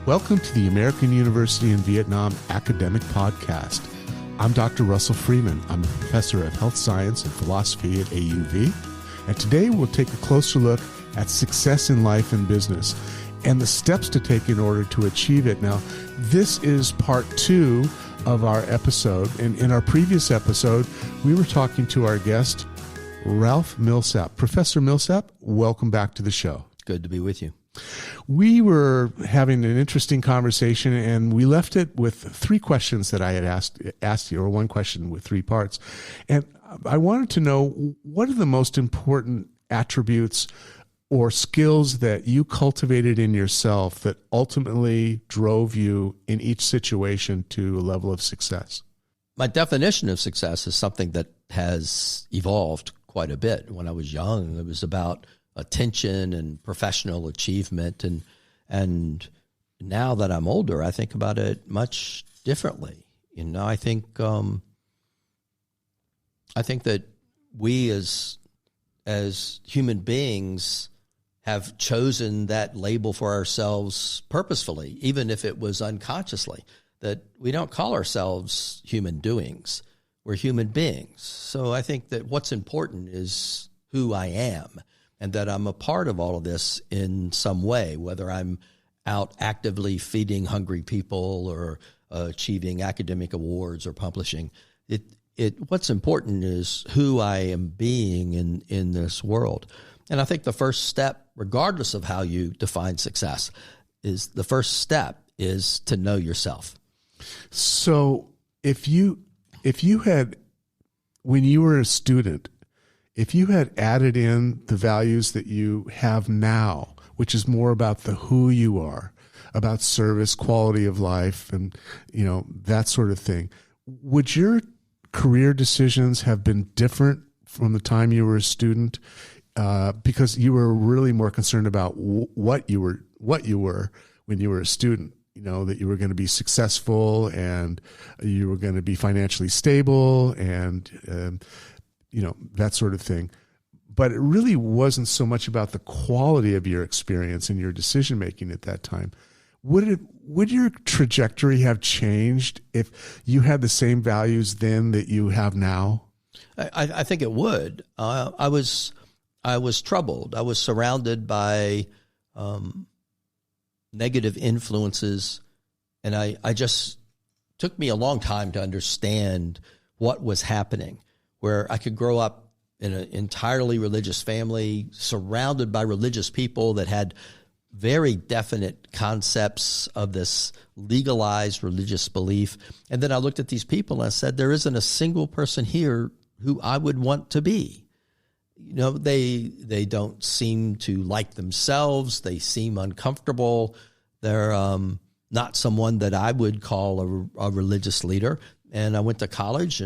Welcome to the American University in Vietnam Academic Podcast. I'm Dr. Russell Freeman. I'm a professor of health science and philosophy at AUV. And today we'll take a closer look at success in life and business and the steps to take in order to achieve it. Now, this is part 2 of our episode. And in our previous episode, we were talking to our guest, Ralph Millsap. Professor Millsap, welcome back to the show. Good to be with you. We were having an interesting conversation, and we left it with 3 questions that I had asked you, or one question with 3 parts. And I wanted to know, what are the most important attributes or skills that you cultivated in yourself that ultimately drove you in each situation to a level of success? My definition of success is something that has evolved quite a bit. When I was young, it was about attention and professional achievement, and now that I'm older, I think about it much differently. You know, I think that we as human beings have chosen that label for ourselves purposefully, even if it was unconsciously, that we don't call ourselves human doings. We're human beings. So I think that what's important is who I am, and that I'm a part of all of this in some way, whether I'm out actively feeding hungry people or achieving academic awards or publishing. What's important is who I am being in this world. And I think the first step, regardless of how you define success, is to know yourself. So if you had, when you were a student, if you had added in the values that you have now, which is more about the who you are, about service, quality of life, and, you know, that sort of thing, would your career decisions have been different from the time you were a student? Because you were really more concerned about what you were when you were a student. You know, that you were going to be successful and you were going to be financially stable and you know, that sort of thing. But it really wasn't so much about the quality of your experience and your decision-making at that time. Would your trajectory have changed if you had the same values then that you have now? I think it would. I was troubled. I was surrounded by negative influences, and I just took me a long time to understand what was happening, where I could grow up in an entirely religious family, surrounded by religious people that had very definite concepts of this legalized religious belief. And then I looked at these people and I said, there isn't a single person here who I would want to be. You know, they don't seem to like themselves. They seem uncomfortable. They're not someone that I would call a religious leader. And I went to college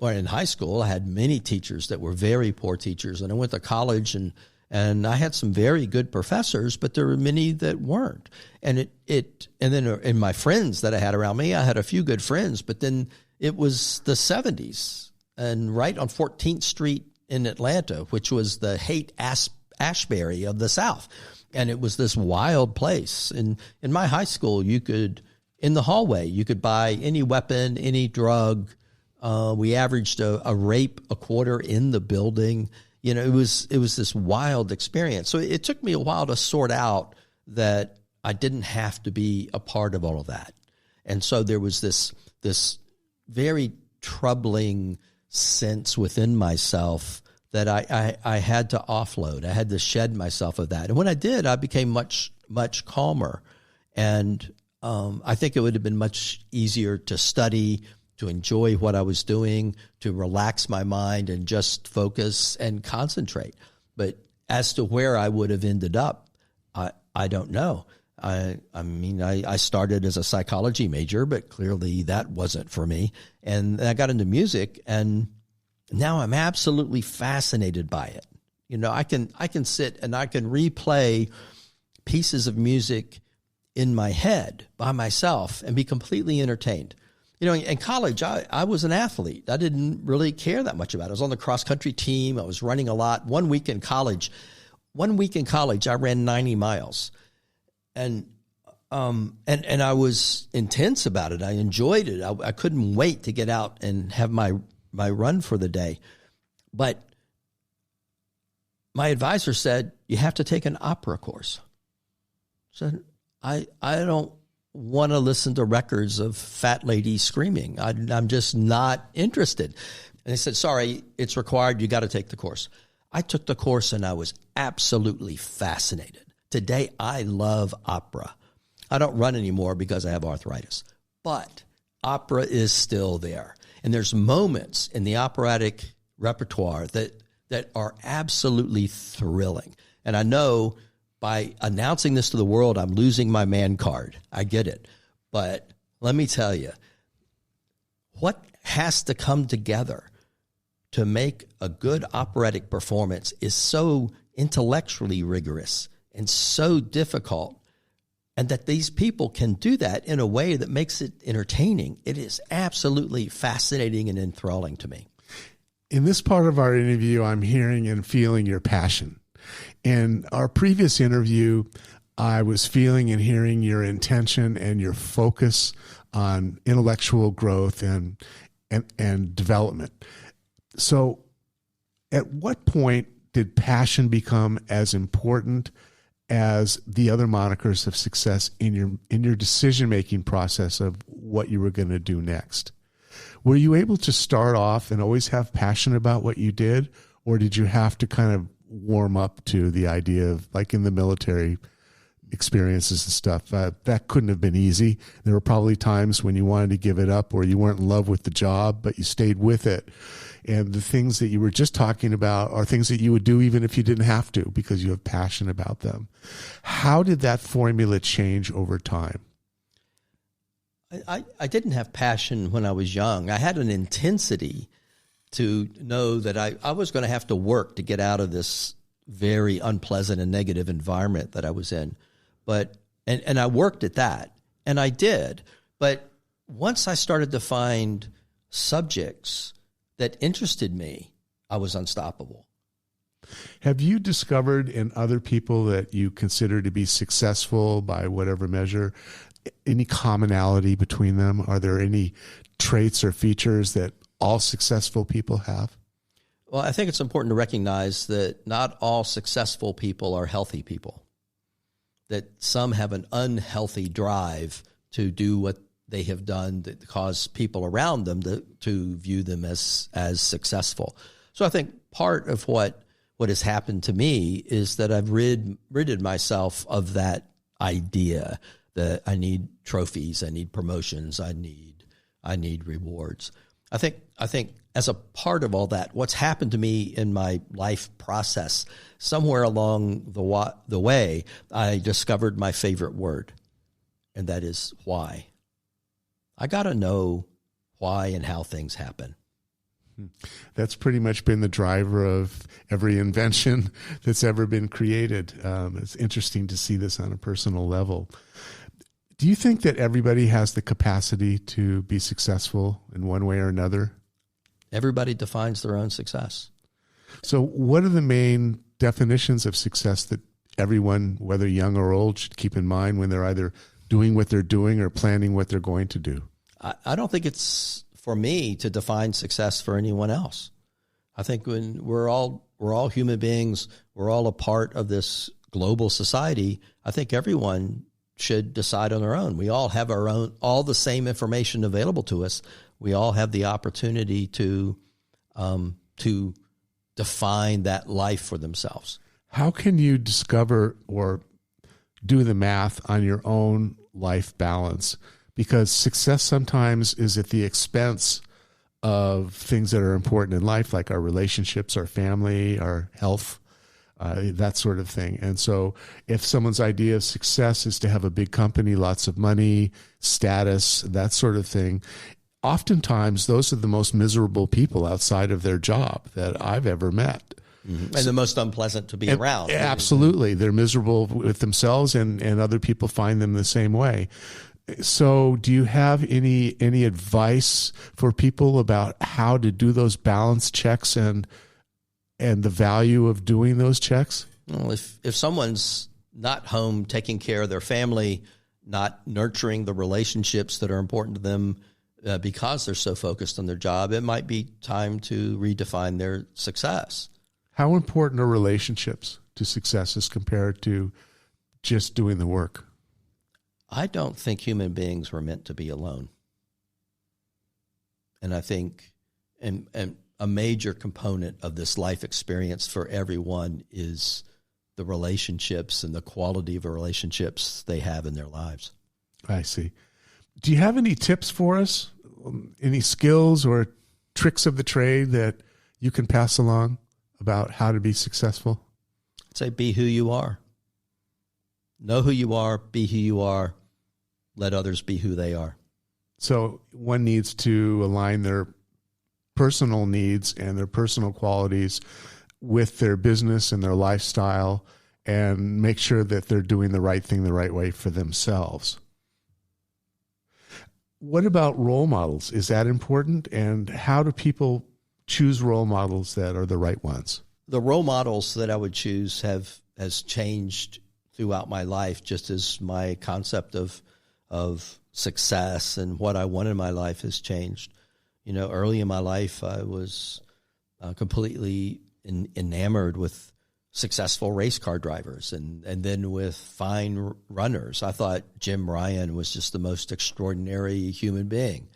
or in high school, I had many teachers that were very poor teachers. And I went to college and I had some very good professors, but there were many that weren't. And then in my friends that I had around me, I had a few good friends, but then it was the 70s, and right on 14th Street in Atlanta, which was the Haight-Ashbury of the South. And it was this wild place. And in my high school, in the hallway, you could buy any weapon, any drug. We averaged a rape a quarter in the building. You know, it was this wild experience. So it took me a while to sort out that I didn't have to be a part of all of that. And so there was this very troubling sense within myself that I had to offload. I had to shed myself of that. And when I did, I became much, much calmer. And I think it would have been much easier to study, to enjoy what I was doing, to relax my mind and just focus and concentrate. But as to where I would have ended up, I don't know. I mean, I started as a psychology major, but clearly that wasn't for me. And I got into music, and now I'm absolutely fascinated by it. You know, I can sit and I can replay pieces of music in my head by myself and be completely entertained. You know, in college, I was an athlete. I didn't really care that much about it. I was on the cross-country team. I was running a lot. One week in college, I ran 90 miles. And And I was intense about it. I enjoyed it. I couldn't wait to get out and have my run for the day. But my advisor said, you have to take an opera course. I said, I don't want to listen to records of fat ladies screaming. I'm just not interested. And they said, sorry, it's required. You got to take the course. I took the course and I was absolutely fascinated. Today, I love opera. I don't run anymore because I have arthritis, but opera is still there. And there's moments in the operatic repertoire that are absolutely thrilling. And I know by announcing this to the world, I'm losing my man card. I get it. But let me tell you, what has to come together to make a good operatic performance is so intellectually rigorous and so difficult. And that these people can do that in a way that makes it entertaining. It is absolutely fascinating and enthralling to me. In this part of our interview, I'm hearing and feeling your passion. In our previous interview, I was feeling and hearing your intention and your focus on intellectual growth and development. So at what point did passion become as important as the other monikers of success in your decision-making process of what you were going to do next? Were you able to start off and always have passion about what you did, or did you have to kind of warm up to the idea of, like in the military experiences and stuff, that couldn't have been easy. There were probably times when you wanted to give it up or you weren't in love with the job, but you stayed with it. And the things that you were just talking about are things that you would do even if you didn't have to because you have passion about them. How did that formula change over time? I didn't have passion when I was young. I had an intensity to know that I was going to have to work to get out of this very unpleasant and negative environment that I was in. But and I worked at that, and I did. But once I started to find subjects that interested me, I was unstoppable. Have you discovered in other people that you consider to be successful by whatever measure, any commonality between them? Are there any traits or features that all successful people have? Well, I think it's important to recognize that not all successful people are healthy people, that some have an unhealthy drive to do what they have done that cause people around them to view them as successful. So I think part of what has happened to me is that I've ridded myself of that idea that I need trophies, I need promotions, I need rewards. I think as a part of all that, what's happened to me in my life process, somewhere along the way, I discovered my favorite word, and that is why. I got to know why and how things happen. That's pretty much been the driver of every invention that's ever been created. It's interesting to see this on a personal level. Do you think that everybody has the capacity to be successful in one way or another? Everybody defines their own success. So what are the main definitions of success that everyone, whether young or old, should keep in mind when they're either doing what they're doing or planning what they're going to do? I don't think it's for me to define success for anyone else. I think when we're all human beings, we're all a part of this global society. I think everyone should decide on their own. We all have all the same information available to us. We all have the opportunity to define that life for themselves. How can you discover or do the math on your own life balance? Because success sometimes is at the expense of things that are important in life, like our relationships, our family, our health, that sort of thing. And so if someone's idea of success is to have a big company, lots of money, status, that sort of thing, oftentimes those are the most miserable people outside of their job that I've ever met. Mm-hmm. And the most unpleasant to be around. Absolutely. They're miserable with themselves, and other people find them the same way. So do you have any advice for people about how to do those balance checks and the value of doing those checks? Well, if someone's not home taking care of their family, not nurturing the relationships that are important to them because they're so focused on their job, it might be time to redefine their success. How important are relationships to success as compared to just doing the work? I don't think human beings were meant to be alone. And I think and a major component of this life experience for everyone is the relationships and the quality of relationships they have in their lives. I see. Do you have any tips for us? Any skills or tricks of the trade that you can pass along about how to be successful? I'd say be who you are. Know who you are, be who you are, let others be who they are. So one needs to align their personal needs and their personal qualities with their business and their lifestyle and make sure that they're doing the right thing the right way for themselves. What about role models? Is that important? And how do people choose role models that are the right ones? The role models that I would choose has changed throughout my life, just as my concept of success and what I want in my life has changed. Early in my life, I was completely enamored with successful race car drivers and then with fine runners. I thought Jim Ryan was just the most extraordinary human being.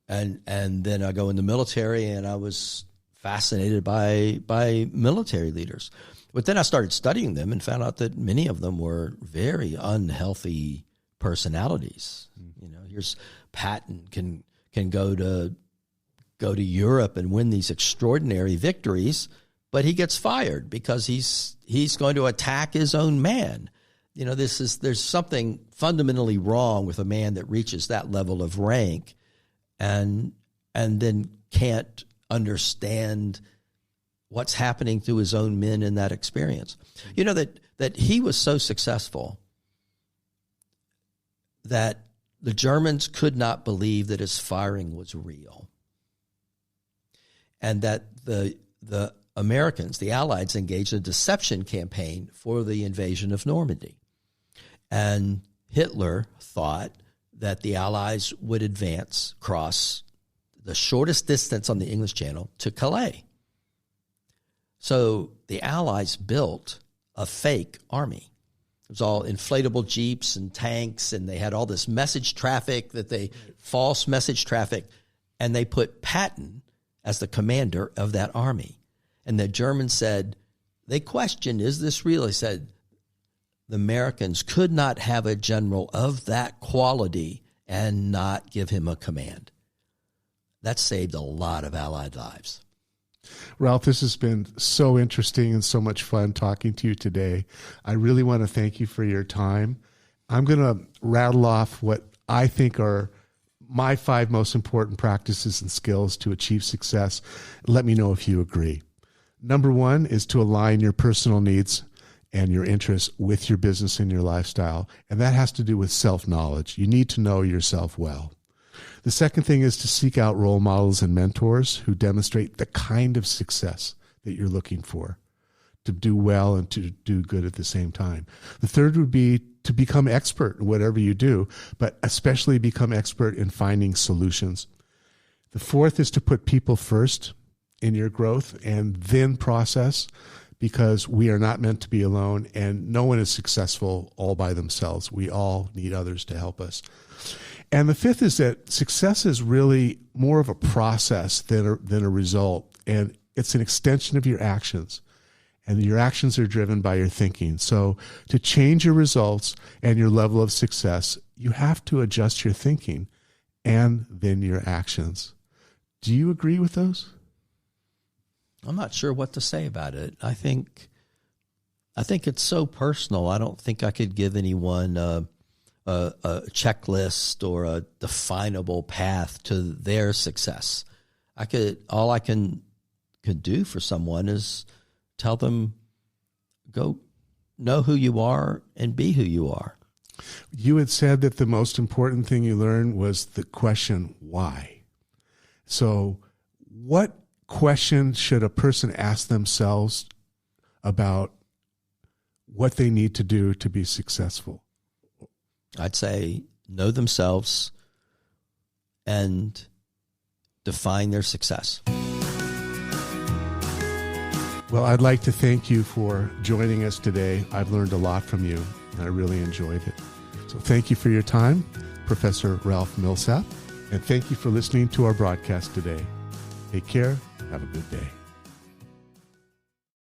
And then I go in the military and I was fascinated by military leaders. But then I started studying them and found out that many of them were very unhealthy personalities. Here's Patton can go to Europe and win these extraordinary victories, but he gets fired because he's going to attack his own man. There's something fundamentally wrong with a man that reaches that level of rank and then can't understand what's happening to his own men in that experience. That he was so successful that the Germans could not believe that his firing was real. And that the Americans, the Allies, engaged in a deception campaign for the invasion of Normandy. And Hitler thought that the Allies would advance across the shortest distance on the English Channel to Calais. So the Allies built a fake army. It was all inflatable jeeps and tanks, and they had all this message traffic false message traffic, and they put Patton as the commander of that army. And the Germans said, they questioned, is this real? They said, the Americans could not have a general of that quality and not give him a command. That saved a lot of Allied lives. Ralph, this has been so interesting and so much fun talking to you today. I really want to thank you for your time. I'm going to rattle off what I think are my 5 most important practices and skills to achieve success. Let me know if you agree. Number 1 is to align your personal needs and your interests with your business and your lifestyle. And that has to do with self-knowledge. You need to know yourself well. The second thing is to seek out role models and mentors who demonstrate the kind of success that you're looking for, to do well and to do good at the same time. The third would be to become expert in whatever you do, but especially become expert in finding solutions. The fourth is to put people first in your growth and then process, because we are not meant to be alone and no one is successful all by themselves. We all need others to help us. And the fifth is that success is really more of a process than a result. And it's an extension of your actions. And your actions are driven by your thinking. So to change your results and your level of success, you have to adjust your thinking and then your actions. Do you agree with those? I'm not sure what to say about it. I think it's so personal. I don't think I could give anyone a checklist or a definable path to their success. All I can do for someone is tell them, go know who you are and be who you are. You had said that the most important thing you learned was the question, why? So what question should a person ask themselves about what they need to do to be successful? I'd say know themselves and define their success. Well, I'd like to thank you for joining us today. I've learned a lot from you, and I really enjoyed it. So thank you for your time, Professor Ralph Millsap, and thank you for listening to our broadcast today. Take care. Have a good day.